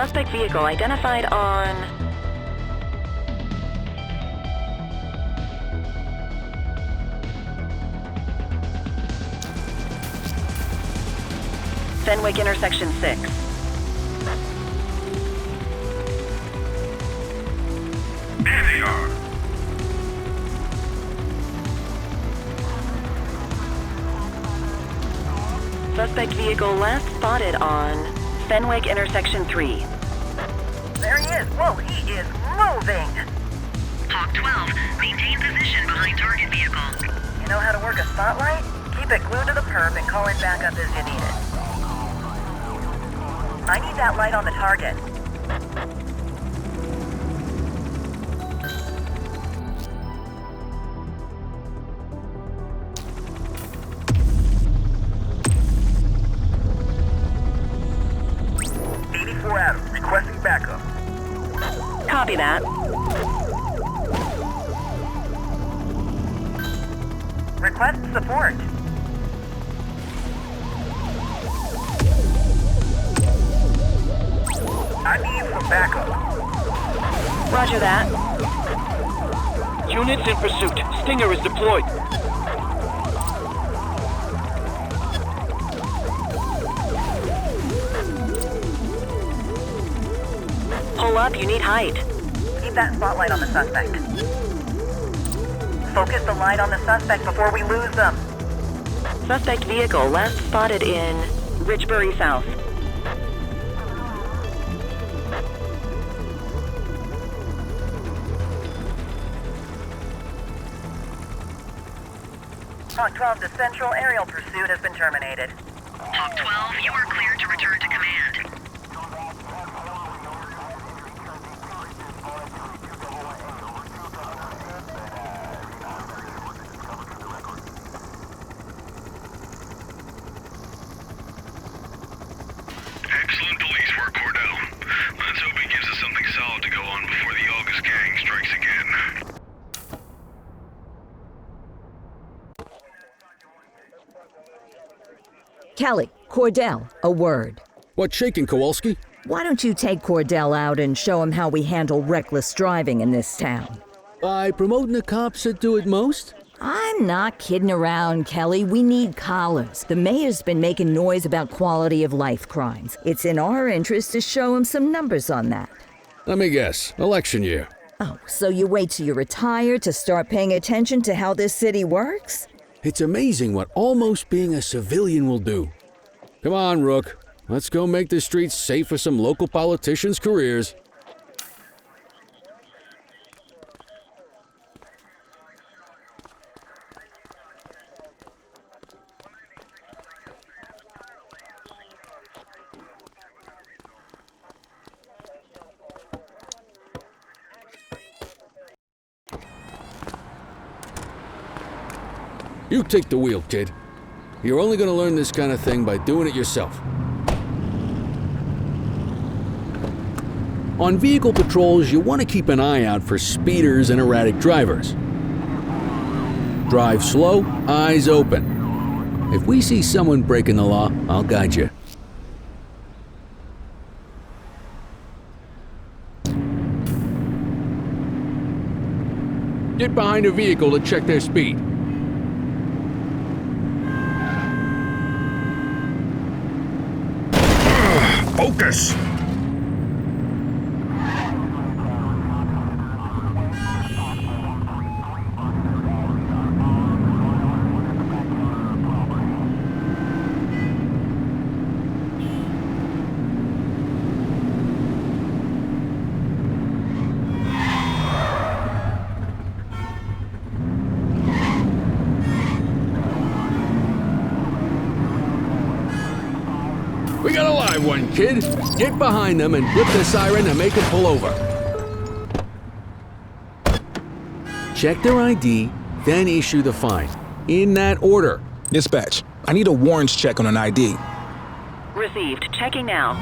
Suspect vehicle identified on... Fenwick intersection 6. There they are. Suspect vehicle last spotted on Fenwick intersection 3. There he is. Whoa, he is moving. Hawk 12, maintain position behind target vehicle. You know how to work a spotlight? Keep it glued to the perp and call it back up as you need it. I need that light on the target. Adams, requesting backup. Copy that. Request support. I need some backup. Roger that. Units in pursuit. Stinger is deployed. Pull up, you need height. Keep that spotlight on the suspect. Focus the light on the suspect before we lose them. Suspect vehicle last spotted in Richbury South. Hawk 12 to Central, aerial pursuit has been terminated. Hawk 12, you are cleared to return to command. Excellent police work, Cordell. Let's hope he gives us something solid to go on before the August gang strikes again. Kelly, Cordell, a word. What's shaking, Kowalski? Why don't you take Cordell out and show him how we handle reckless driving in this town? By promoting the cops that do it most? I'm not kidding around, Kelly. We need collars. The mayor's been making noise about quality of life crimes. It's in our interest to show him some numbers on that. Let me guess, election year. Oh, so you wait till you retire to start paying attention to how this city works? It's amazing what almost being a civilian will do. Come on, Rook. Let's go make the streets safe for some local politicians' careers. You take the wheel, kid. You're only gonna learn this kind of thing by doing it yourself. On vehicle patrols, you want to keep an eye out for speeders and erratic drivers. Drive slow, eyes open. If we see someone breaking the law, I'll guide you. Get behind a vehicle to check their speed. Focus! We got a live one, kid. Get behind them and flip the siren to make them pull over. Check their ID, then issue the fine. In that order. Dispatch, I need a warrants check on an ID. Received. Checking now.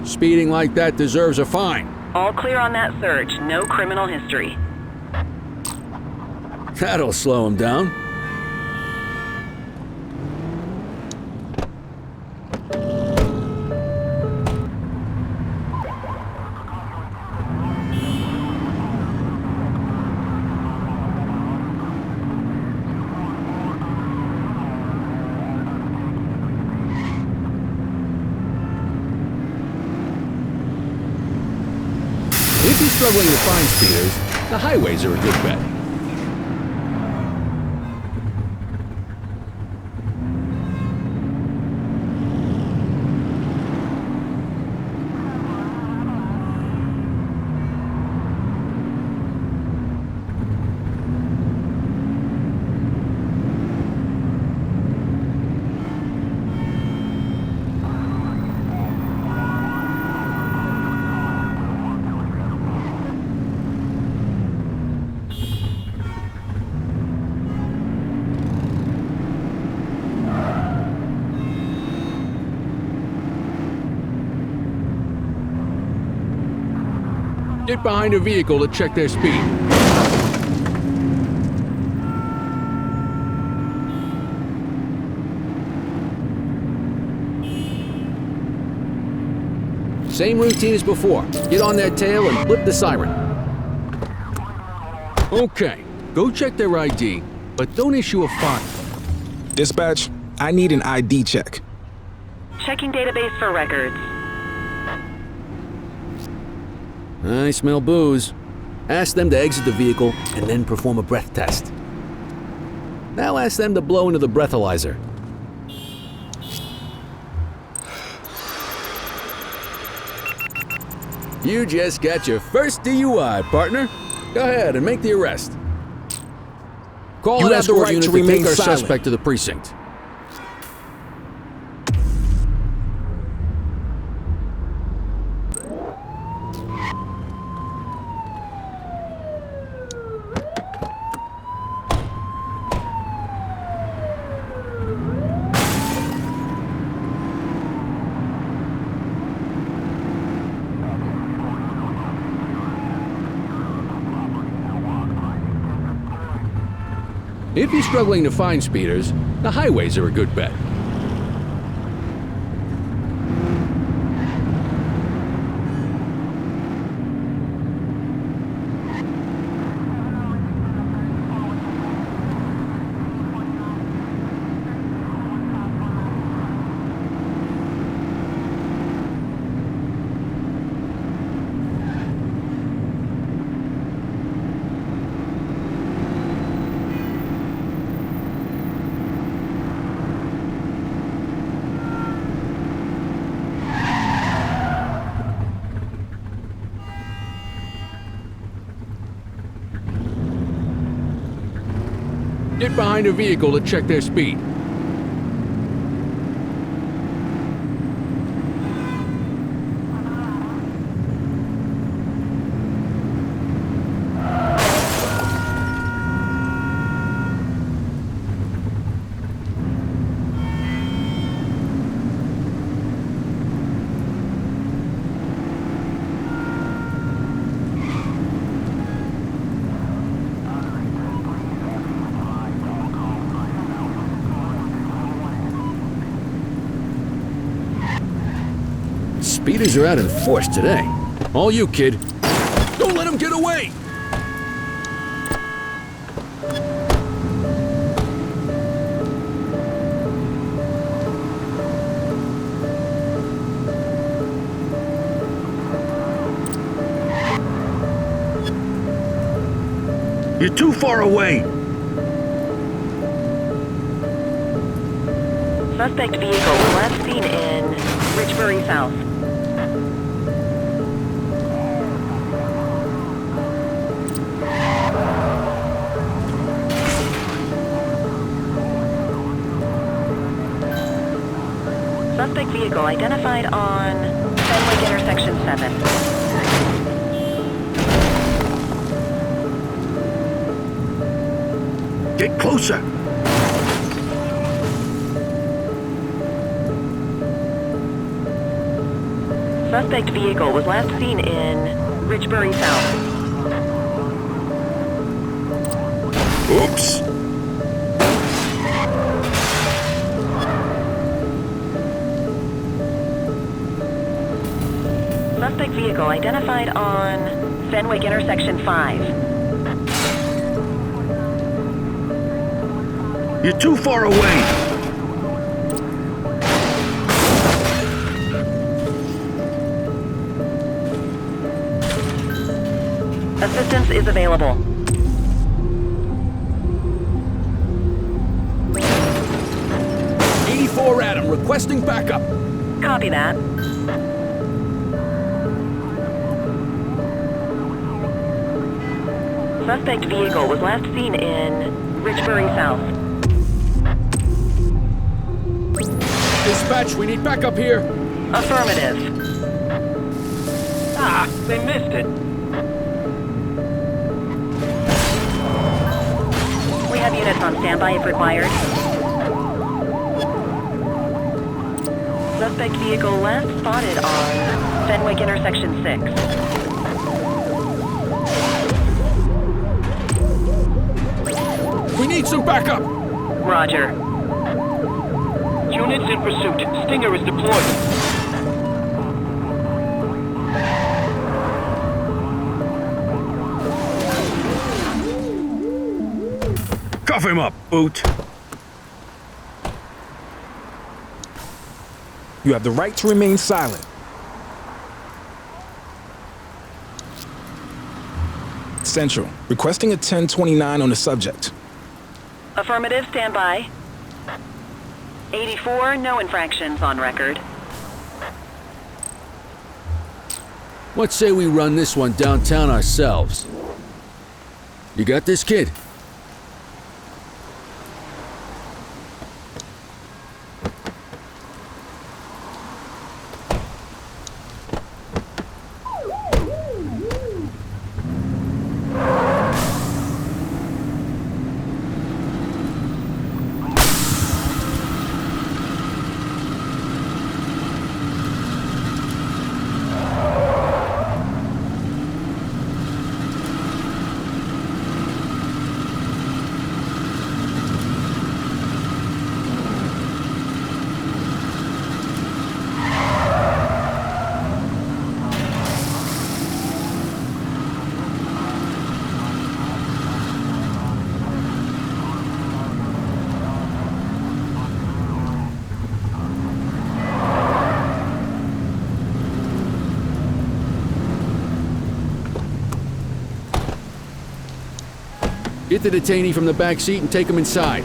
Speeding like that deserves a fine. All clear on that search. No criminal history. That'll slow them down. you're struggling to find speeders, the highways are a good bet. Get behind a vehicle to check their speed. Same routine as before. Get on their tail and flip the siren. Okay, go check their ID, but don't issue a fine. Dispatch, I need an ID check. Checking database for records. I smell booze. Ask them to exit the vehicle and then perform a breath test. Now ask them to blow into the breathalyzer. You just got your first DUI, partner. Go ahead and make the arrest. Call You an have the escort right unit to to take remain our silent. suspect to the precinct. If you're struggling to find speeders, the highways are a good bet. Get behind a vehicle to check their speed. Speeders are out in force today. All you, kid. Don't let them get away! You're too far away! Suspect vehicle was last seen in Richbury South. Suspect vehicle identified on Fenwick intersection 7. Get closer! Suspect vehicle was last seen in Richbury South. Oops! Suspect vehicle identified on Fenwick intersection 5. You're too far away! Assistance is available. Adam, requesting backup. Copy that. Suspect vehicle was last seen in Richbury South. Dispatch, we need backup here. Affirmative. Ah, they missed it. We have units on standby if required. Suspect vehicle last spotted on Fenwick intersection 6. We need some backup. Roger. Units in pursuit. Stinger is deployed. Cuff him up, Boot. You have the right to remain silent. Central, requesting a 1029 on the subject. Affirmative, standby. 84, no infractions on record. What say we run this one downtown ourselves? You got this, kid? Get the detainee from the back seat and take him inside.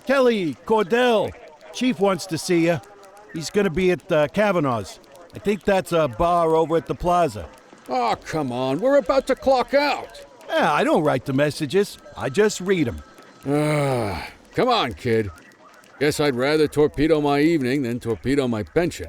Kelly, Cordell, Chief wants to see you. He's gonna be at Kavanaugh's. I think that's a bar over at the plaza. Oh, come on. We're about to clock out. Yeah, I don't write the messages. I just read them. Come on, kid. Guess I'd rather torpedo my evening than torpedo my pension.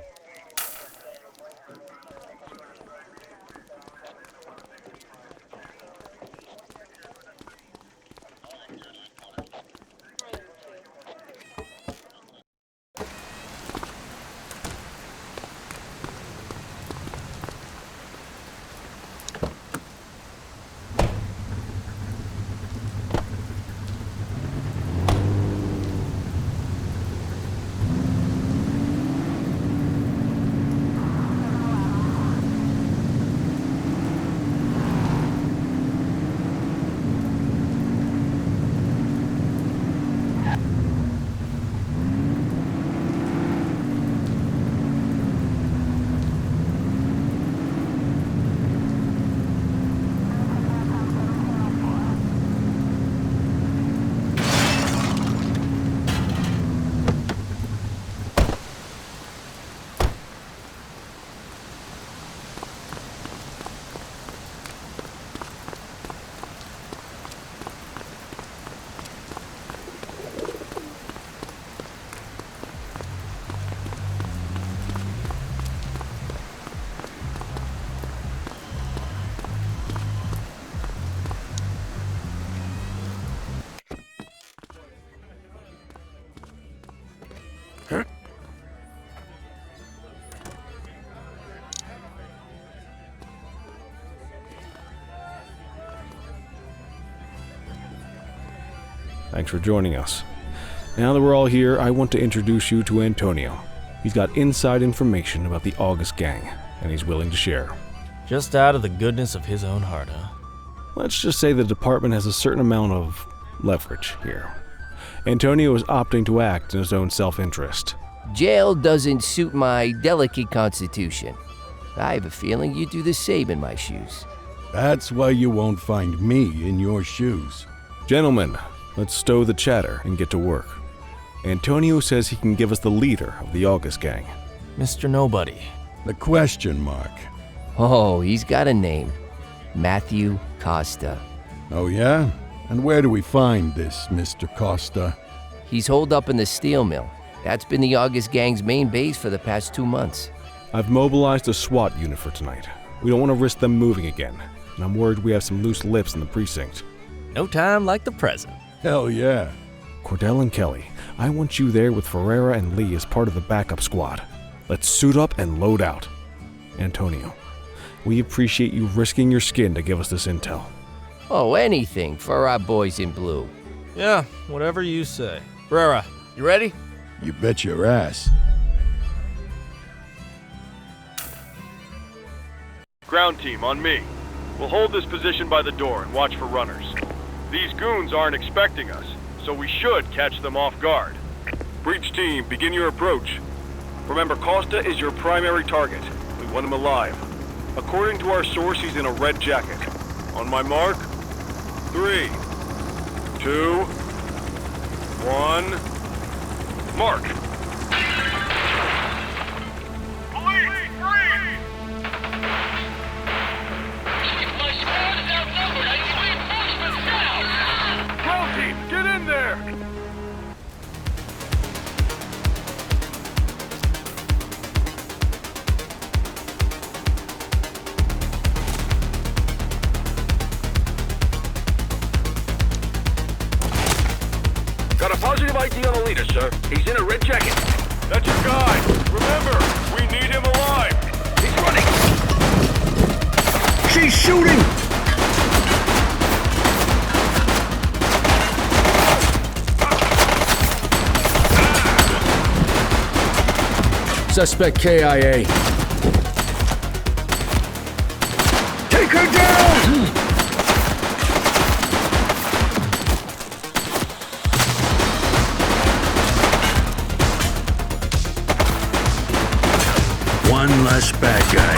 Thanks for joining us. Now that we're all here, I want to introduce you to Antonio. He's got inside information about the August gang, and he's willing to share. Just out of the goodness of his own heart, huh? Let's just say the department has a certain amount of leverage here. Antonio is opting to act in his own self-interest. Jail doesn't suit my delicate constitution. I have a feeling you'd do the same in my shoes. That's why you won't find me in your shoes. Gentlemen, let's stow the chatter and get to work. Antonio says he can give us the leader of the August gang. Mr. Nobody. The question mark. Oh, he's got a name. Matthew Costa. Oh yeah? And where do we find this Mr. Costa? He's holed up in the steel mill. That's been the August gang's main base for the past 2 months. I've mobilized a SWAT unit for tonight. We don't want to risk them moving again, and I'm worried we have some loose lips in the precinct. No time like the present. Hell yeah. Cordell and Kelly, I want you there with Ferreira and Lee as part of the backup squad. Let's suit up and load out. Antonio, we appreciate you risking your skin to give us this intel. Oh, anything for our boys in blue. Yeah, whatever you say. Brera, you ready? You bet your ass. Ground team, on me. We'll hold this position by the door and watch for runners. These goons aren't expecting us, so we should catch them off guard. Breach team, begin your approach. Remember, Costa is your primary target. We want him alive. According to our source, he's in a red jacket. On my mark, 3, 2, 1, mark! Get in there! Got a positive ID on the leader, sir. He's in a red jacket. That's your guy. Remember, we need him alive. He's running. She's shooting! Suspect KIA. Take her down! One less bad guy.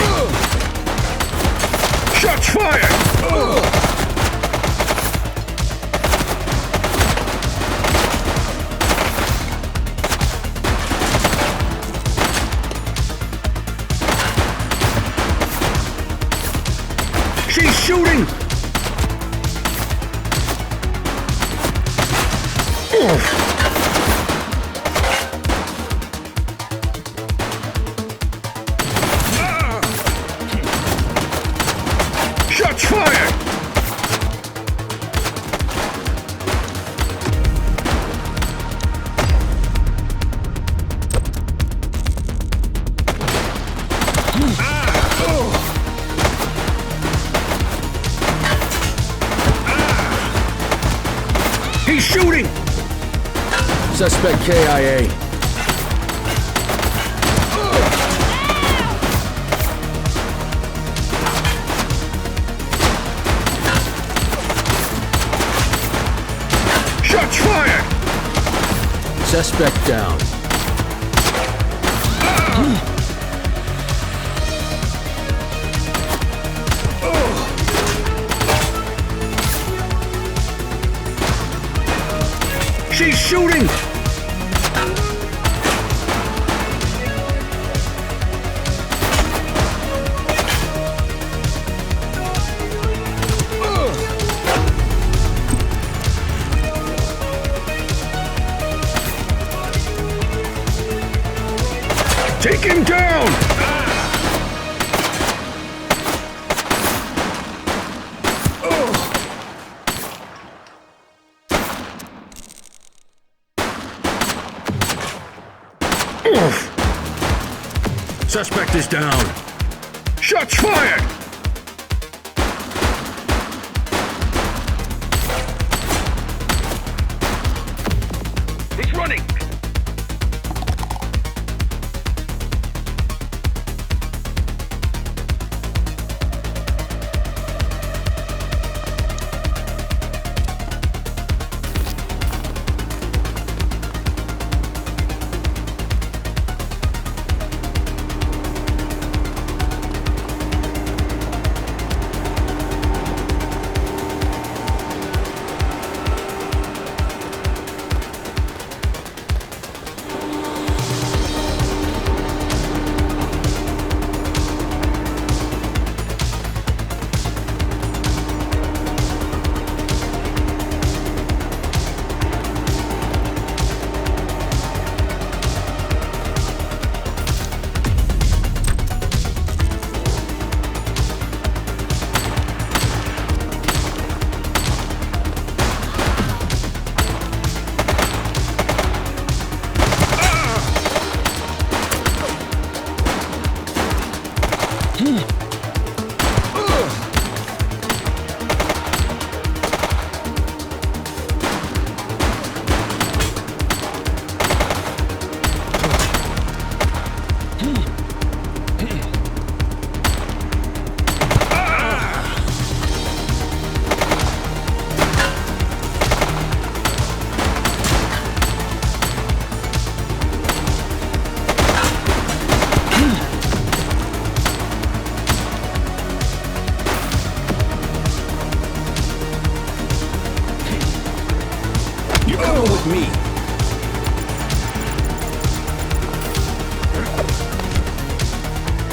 Shots fired! She's shooting! Shots fired! He's shooting! Suspect KIA. Shots fired! Suspect down. She's shooting! Take him down! Suspect is down. Shots fired!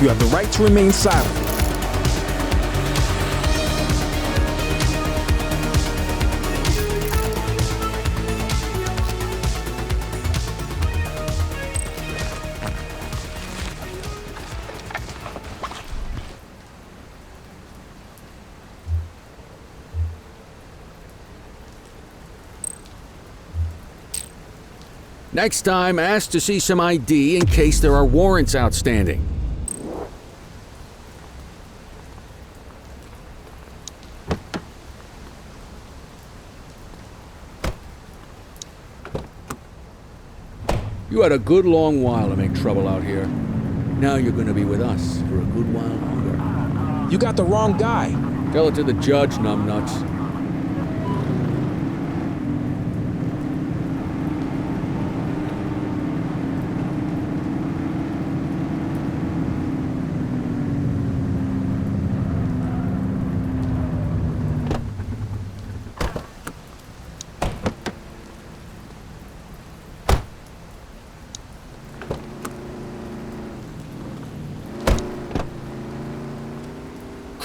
You have the right to remain silent. Next time, ask to see some ID in case there are warrants outstanding. You had a good long while to make trouble out here. Now you're gonna be with us for a good while longer. You got the wrong guy. Tell it to the judge, numbnuts.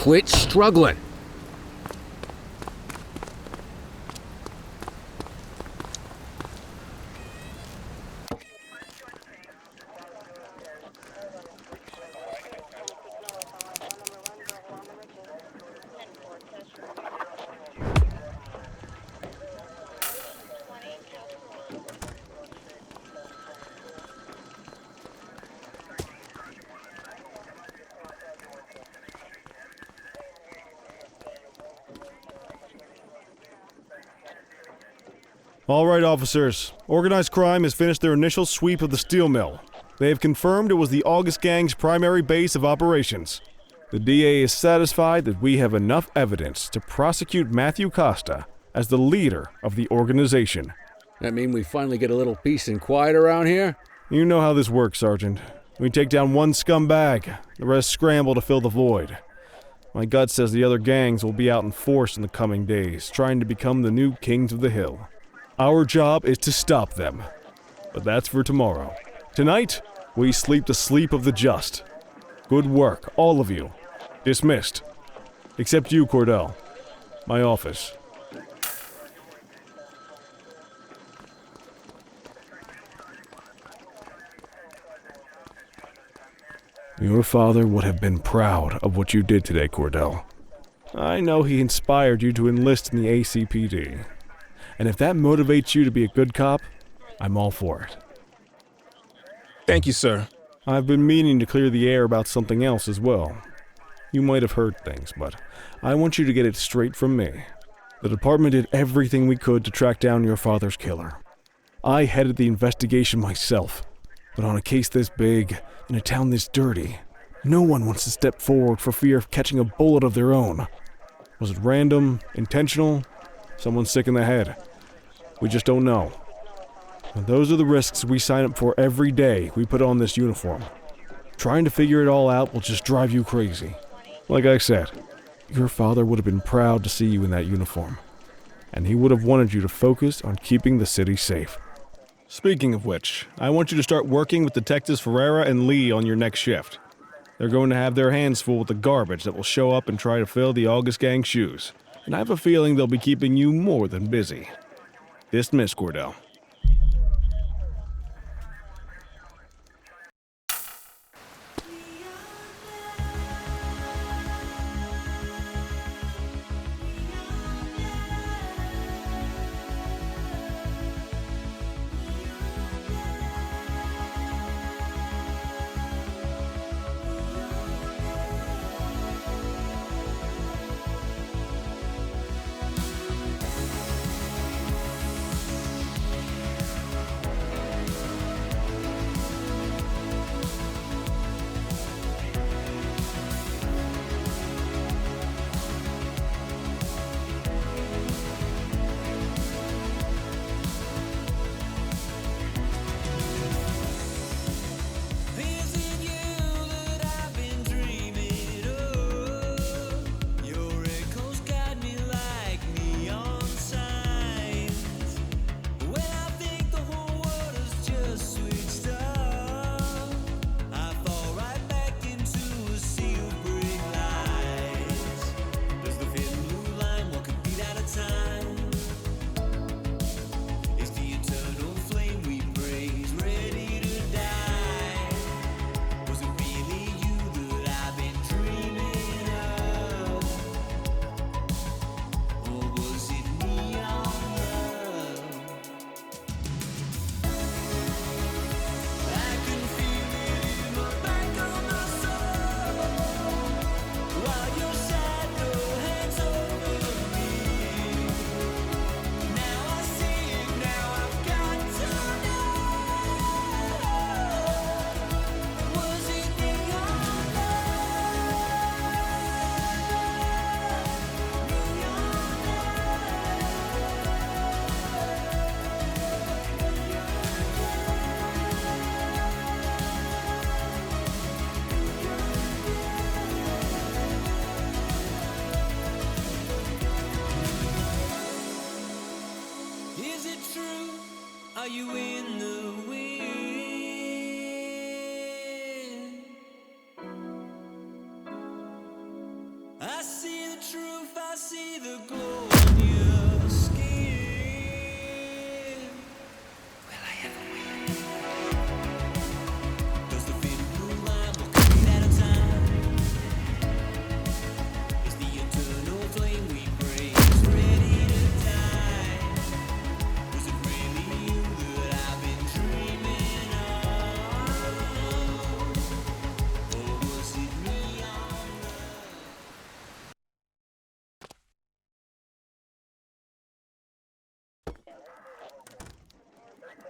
Quit struggling. All right, officers. Organized crime has finished their initial sweep of the steel mill. They have confirmed it was the August Gang's primary base of operations. The DA is satisfied that we have enough evidence to prosecute Matthew Costa as the leader of the organization. That mean we finally get a little peace and quiet around here? You know how this works, Sergeant. We take down one scumbag, the rest scramble to fill the void. My gut says the other gangs will be out in force in the coming days, trying to become the new kings of the hill. Our job is to stop them. But that's for tomorrow. Tonight, we sleep the sleep of the just. Good work, all of you. Dismissed. Except you, Cordell. My office. Your father would have been proud of what you did today, Cordell. I know he inspired you to enlist in the ACPD. And if that motivates you to be a good cop, I'm all for it. Thank you, sir. I've been meaning to clear the air about something else as well. You might have heard things, but I want you to get it straight from me. The department did everything we could to track down your father's killer. I headed the investigation myself, but on a case this big, in a town this dirty, no one wants to step forward for fear of catching a bullet of their own. Was it random, intentional, someone sick in the head? We just don't know. And those are the risks we sign up for every day we put on this uniform. Trying to figure it all out will just drive you crazy. Like I said, your father would have been proud to see you in that uniform. And he would have wanted you to focus on keeping the city safe. Speaking of which, I want you to start working with Detectives Ferreira and Lee on your next shift. They're going to have their hands full with the garbage that will show up and try to fill the August Gang's shoes. And I have a feeling they'll be keeping you more than busy. Dismiss, Cordell.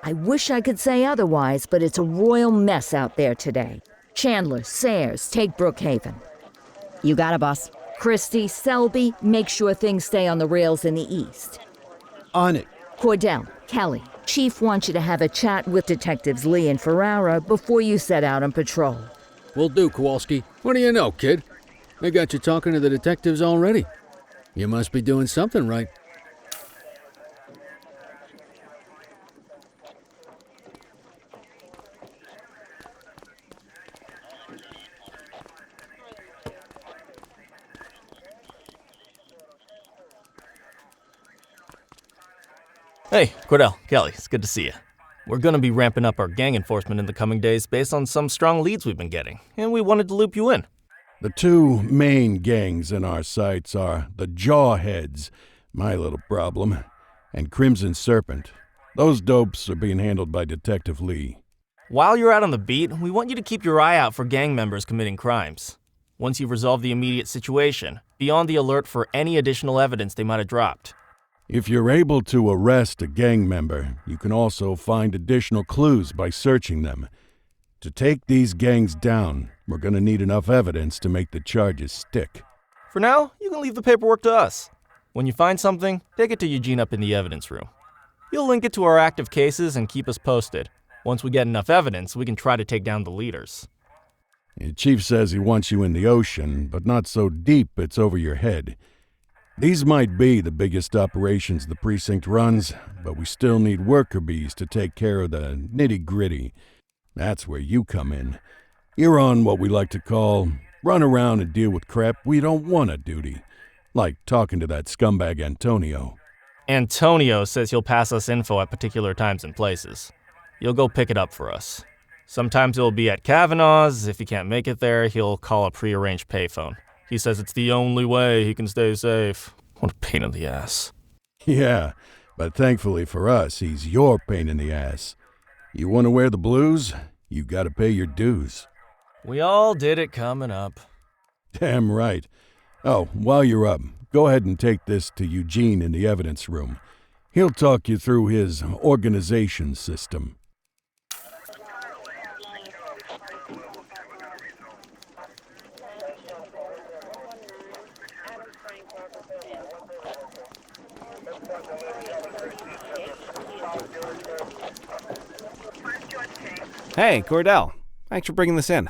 I wish I could say otherwise, but it's a royal mess out there today. Chandler, Sayers, take Brookhaven. You got it, boss. Christie, Selby, make sure things stay on the rails in the east. On it. Cordell, Kelly, Chief wants you to have a chat with Detectives Lee and Ferrara before you set out on patrol. Will do, Kowalski. What do you know, kid? They got you talking to the detectives already. You must be doing something right. Hey, Cordell, Kelly, it's good to see you. We're going to be ramping up our gang enforcement in the coming days based on some strong leads we've been getting, and we wanted to loop you in. The two main gangs in our sights are the Jawheads, my little problem, and Crimson Serpent. Those dopes are being handled by Detective Lee. While you're out on the beat, we want you to keep your eye out for gang members committing crimes. Once you've resolved the immediate situation, be on the alert for any additional evidence they might have dropped. If you're able to arrest a gang member, you can also find additional clues by searching them. To take these gangs down, we're going to need enough evidence to make the charges stick. For now, you can leave the paperwork to us. When you find something, take it to Eugene up in the evidence room. He'll link it to our active cases and keep us posted. Once we get enough evidence, we can try to take down the leaders. The chief says he wants you in the ocean, but not so deep it's over your head. These might be the biggest operations the precinct runs, but we still need worker bees to take care of the nitty-gritty. That's where you come in. You're on what we like to call run around and deal with crap we don't want to duty, like talking to that scumbag Antonio. Antonio says he'll pass us info at particular times and places. You'll go pick it up for us. Sometimes it'll be at Kavanaugh's. If he can't make it there, he'll call a prearranged payphone. He says it's the only way he can stay safe. What a pain in the ass. Yeah, but thankfully for us, he's your pain in the ass. You want to wear the blues? You gotta pay your dues. We all did it coming up. Damn right. Oh, while you're up, go ahead and take this to Eugene in the evidence room. He'll talk you through his organization system. Hey, Cordell. Thanks for bringing this in.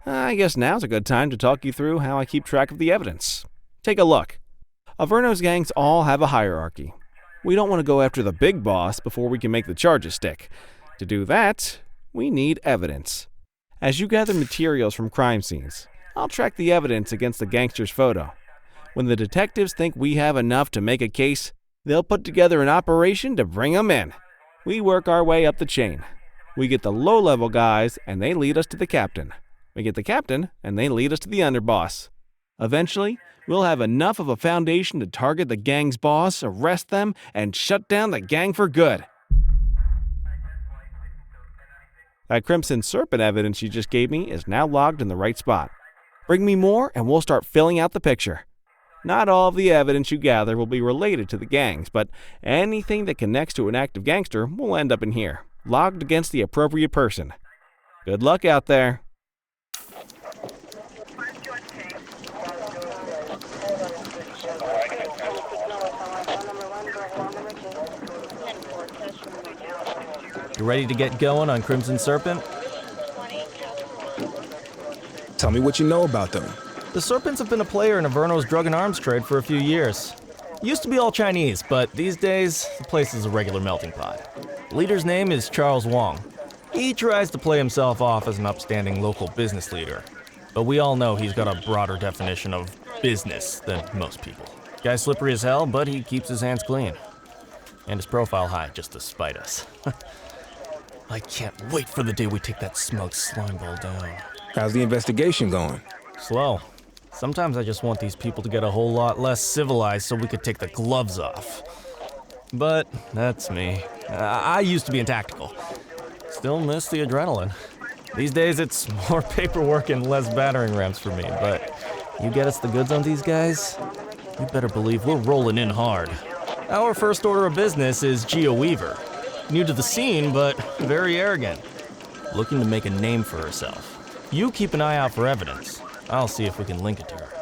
I guess now's a good time to talk you through how I keep track of the evidence. Take a look. Averno's gangs all have a hierarchy. We don't want to go after the big boss before we can make the charges stick. To do that, we need evidence. As you gather materials from crime scenes, I'll track the evidence against the gangster's photo. When the detectives think we have enough to make a case, they'll put together an operation to bring them in. We work our way up the chain. We get the low-level guys, and they lead us to the captain. We get the captain, and they lead us to the underboss. Eventually, we'll have enough of a foundation to target the gang's boss, arrest them, and shut down the gang for good. That Crimson Serpent evidence you just gave me is now logged in the right spot. Bring me more, and we'll start filling out the picture. Not all of the evidence you gather will be related to the gangs, but anything that connects to an active gangster will end up in here, logged against the appropriate person. Good luck out there. You ready to get going on Crimson Serpent? Tell me what you know about them. The Serpents have been a player in Averno's drug and arms trade for a few years. Used to be all Chinese, but these days, the place is a regular melting pot. The leader's name is Charles Wong. He tries to play himself off as an upstanding local business leader, but we all know he's got a broader definition of business than most people. Guy's slippery as hell, but he keeps his hands clean. And his profile high just to spite us. I can't wait for the day we take that smug slimeball down. How's the investigation going? Slow. Sometimes I just want these people to get a whole lot less civilized so we could take the gloves off. But that's me. I used to be in tactical. Still miss the adrenaline. These days it's more paperwork and less battering rams for me, but you get us the goods on these guys, you better believe we're rolling in hard. Our first order of business is Geo Weaver. New to the scene, but very arrogant. Looking to make a name for herself. You keep an eye out for evidence. I'll see if we can link it to her.